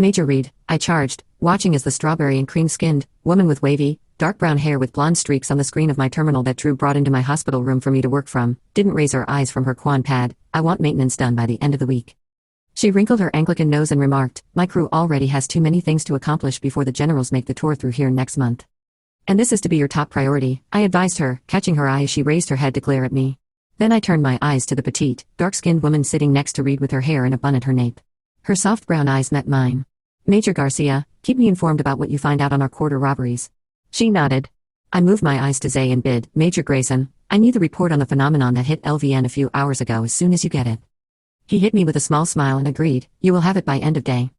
Major Reed, I charged, watching as the strawberry and cream-skinned woman with wavy, dark brown hair with blonde streaks on the screen of my terminal that Drew brought into my hospital room for me to work from, didn't raise her eyes from her Quan pad. I want maintenance done by the end of the week. She wrinkled her Anglican nose and remarked, my crew already has too many things to accomplish before the generals make the tour through here next month. And this is to be your top priority, I advised her, catching her eye as she raised her head to glare at me. Then I turned my eyes to the petite, dark-skinned woman sitting next to Reed with her hair in a bun at her nape. Her soft brown eyes met mine. Major Garcia, keep me informed about what you find out on our quarter robberies. She nodded. I moved my eyes to Zay and bid, Major Grayson, I need the report on the phenomenon that hit LVN a few hours ago as soon as you get it. He hit me with a small smile and agreed, you will have it by end of day.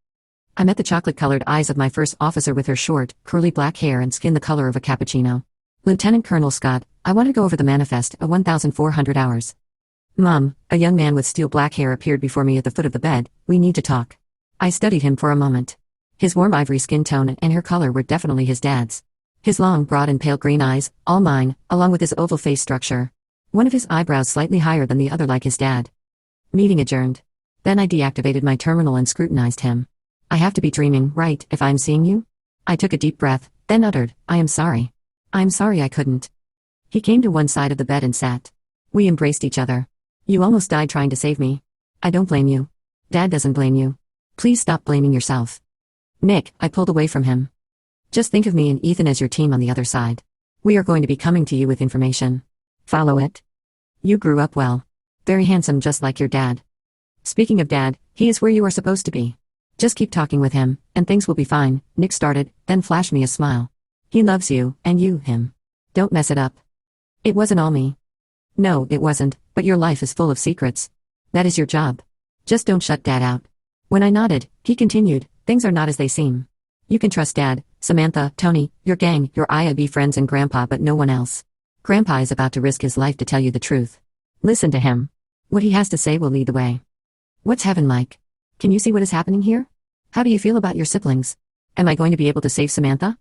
I met the chocolate-colored eyes of my first officer with her short, curly black hair and skin the color of a cappuccino. Lieutenant Colonel Scott, I want to go over the manifest at 1,400 hours. Mom, a young man with steel black hair appeared before me at the foot of the bed, we need to talk. I studied him for a moment. His warm ivory skin tone and hair color were definitely his dad's. His long, broad and pale green eyes, all mine, along with his oval face structure. One of his eyebrows slightly higher than the other like his dad. Meeting adjourned. Then I deactivated my terminal and scrutinized him. I have to be dreaming, right, if I'm seeing you? I took a deep breath, then uttered, I am sorry. I'm sorry I couldn't. He came to one side of the bed and sat. We embraced each other. You almost died trying to save me. I don't blame you. Dad doesn't blame you. Please stop blaming yourself. Nick, I pulled away from him. Just think of me and Ethan as your team on the other side. We are going to be coming to you with information. Follow it. You grew up well. Very handsome just like your dad. Speaking of dad, he is where you are supposed to be. Just keep talking with him, and things will be fine, Nick started, then flashed me a smile. He loves you, and you, him. Don't mess it up. It wasn't all me. No, it wasn't, but your life is full of secrets. That is your job. Just don't shut Dad out. When I nodded, he continued, things are not as they seem. You can trust Dad, Samantha, Tony, your gang, your IIB friends and Grandpa but no one else. Grandpa is about to risk his life to tell you the truth. Listen to him. What he has to say will lead the way. What's heaven like? Can you see what is happening here? How do you feel about your siblings? Am I going to be able to save Samantha?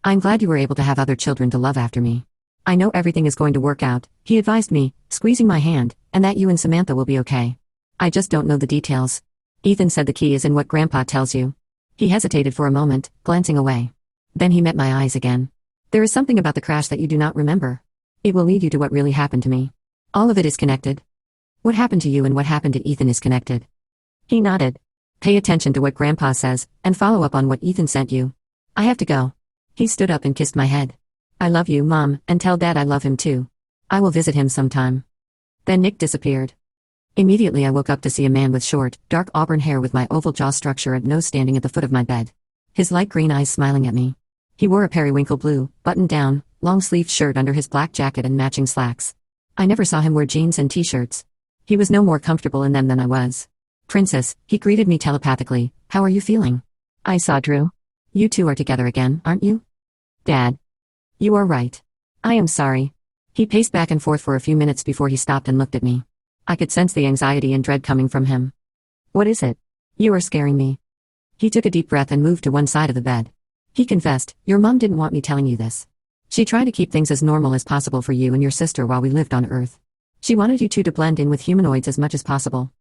I'm glad you were able to have other children to love after me. I know everything is going to work out, he advised me, squeezing my hand, and that you and Samantha will be okay. I just don't know the details. Ethan said the key is in what Grandpa tells you. He hesitated for a moment, glancing away. Then he met my eyes again. There is something about the crash that you do not remember. It will lead you to what really happened to me. All of it is connected. What happened to you and what happened to Ethan is connected. He nodded. Pay attention to what Grandpa says, and follow up on what Ethan sent you. I have to go. He stood up and kissed my head. I love you, Mom, and tell Dad I love him too. I will visit him sometime. Then Nick disappeared. Immediately I woke up to see a man with short, dark auburn hair with my oval jaw structure and nose standing at the foot of my bed. His light green eyes smiling at me. He wore a periwinkle blue, buttoned-down, long-sleeved shirt under his black jacket and matching slacks. I never saw him wear jeans and t-shirts. He was no more comfortable in them than I was. Princess, he greeted me telepathically, how are you feeling? I saw Drew. You two are together again, aren't you? Dad. You are right. I am sorry. He paced back and forth for a few minutes before he stopped and looked at me. I could sense the anxiety and dread coming from him. What is it? You are scaring me. He took a deep breath and moved to one side of the bed. He confessed, your mom didn't want me telling you this. She tried to keep things as normal as possible for you and your sister while we lived on Earth. She wanted you two to blend in with humanoids as much as possible.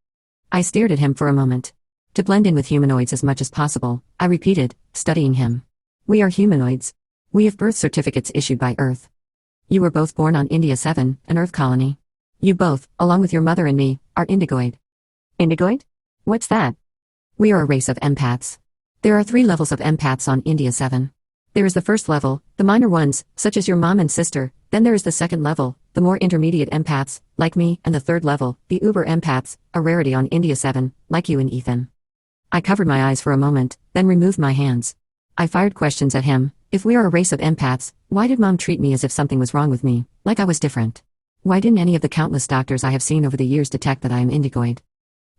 I stared at him for a moment. To blend in with humanoids as much as possible, I repeated, studying him. We are humanoids. We have birth certificates issued by Earth. You were both born on India 7, an Earth colony. You both, along with your mother and me, are indigoid. Indigoid? What's that? We are a race of empaths. There are 3 levels of empaths on India 7. There is the first level, the minor ones, such as your mom and sister, then there is the second level, the more intermediate empaths, like me, and the third level, the uber empaths, a rarity on India 7, like you and Ethan. I covered my eyes for a moment, then removed my hands. I fired questions at him. If we are a race of empaths, why did Mom treat me as if something was wrong with me, like I was different? Why didn't any of the countless doctors I have seen over the years detect that I am indigoid?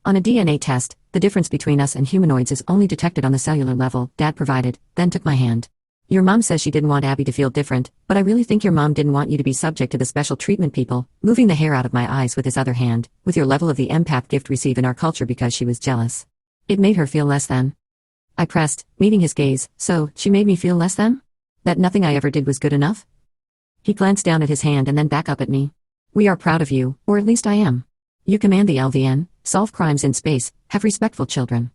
On a DNA test, the difference between us and humanoids is only detected on the cellular level, Dad provided, then took my hand. Your mom says she didn't want Abby to feel different, but I really think your mom didn't want you to be subject to the special treatment people, moving the hair out of my eyes with his other hand, with your level of the empath gift receive in our culture because she was jealous. It made her feel less than. I pressed, meeting his gaze, so, she made me feel less than? That nothing I ever did was good enough? He glanced down at his hand and then back up at me. We are proud of you, or at least I am. You command the LVN, solve crimes in space, have respectful children.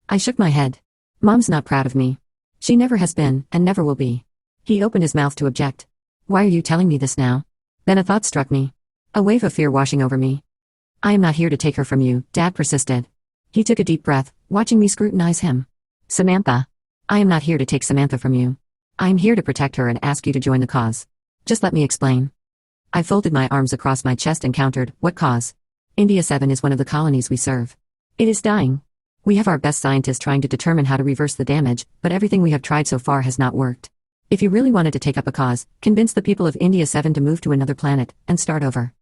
I shook my head. Mom's not proud of me. She never has been, and never will be. He opened his mouth to object. Why are you telling me this now? Then a thought struck me. A wave of fear washing over me. I am not here to take her from you, Dad persisted. He took a deep breath, watching me scrutinize him. Samantha. I am not here to take Samantha from you. I am here to protect her and ask you to join the cause. Just let me explain. I folded my arms across my chest and countered, what cause? India 7 is one of the colonies we serve. It is dying. We have our best scientists trying to determine how to reverse the damage, but everything we have tried so far has not worked. If you really wanted to take up a cause, convince the people of India 7 to move to another planet, and start over.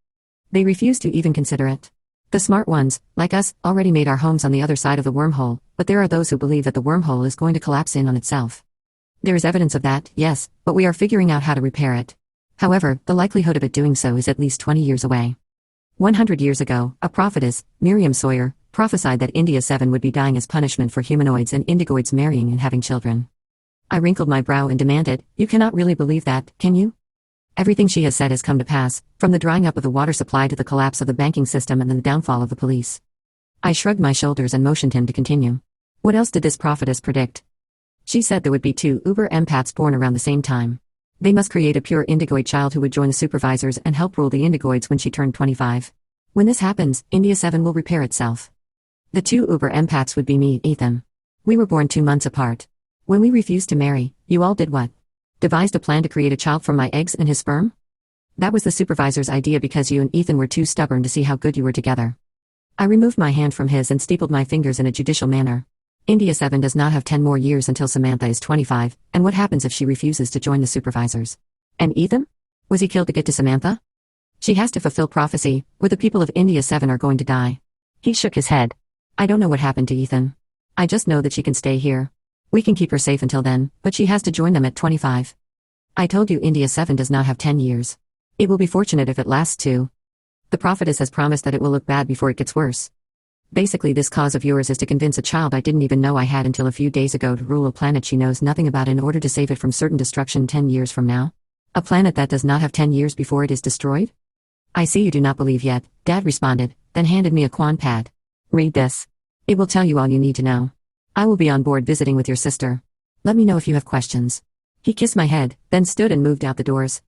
They refuse to even consider it. The smart ones, like us, already made our homes on the other side of the wormhole, but there are those who believe that the wormhole is going to collapse in on itself. There is evidence of that, yes, but we are figuring out how to repair it. However, the likelihood of it doing so is at least 20 years away. 100 years ago, a prophetess, Miriam Sawyer, prophesied that India 7 would be dying as punishment for humanoids and indigoids marrying and having children. I wrinkled my brow and demanded, you cannot really believe that, can you? Everything she has said has come to pass, from the drying up of the water supply to the collapse of the banking system and then the downfall of the police. I shrugged my shoulders and motioned him to continue. What else did this prophetess predict? She said there would be 2 uber empaths born around the same time. They must create a pure indigoid child who would join the supervisors and help rule the indigoids when she turned 25. When this happens, India 7 will repair itself. The 2 uber empaths would be me, Ethan. We were born 2 months apart. When we refused to marry, you all did what? Devised a plan to create a child from my eggs and his sperm? That was the supervisor's idea because you and Ethan were too stubborn to see how good you were together. I removed my hand from his and steepled my fingers in a judicial manner. India 7 does not have 10 more years until Samantha is 25, and what happens if she refuses to join the supervisors? And Ethan? Was he killed to get to Samantha? She has to fulfill prophecy, or the people of India 7 are going to die. He shook his head. I don't know what happened to Ethan. I just know that she can stay here. We can keep her safe until then, but she has to join them at 25. I told you India 7 does not have 10 years. It will be fortunate if it lasts 2. The prophetess has promised that it will look bad before it gets worse. Basically, this cause of yours is to convince a child I didn't even know I had until a few days ago to rule a planet she knows nothing about in order to save it from certain destruction 10 years from now. A planet that does not have 10 years before it is destroyed? I see you do not believe yet, Dad responded, then handed me a Quan pad. Read this. It will tell you all you need to know. I will be on board visiting with your sister. Let me know if you have questions. He kissed my head, then stood and moved out the doors.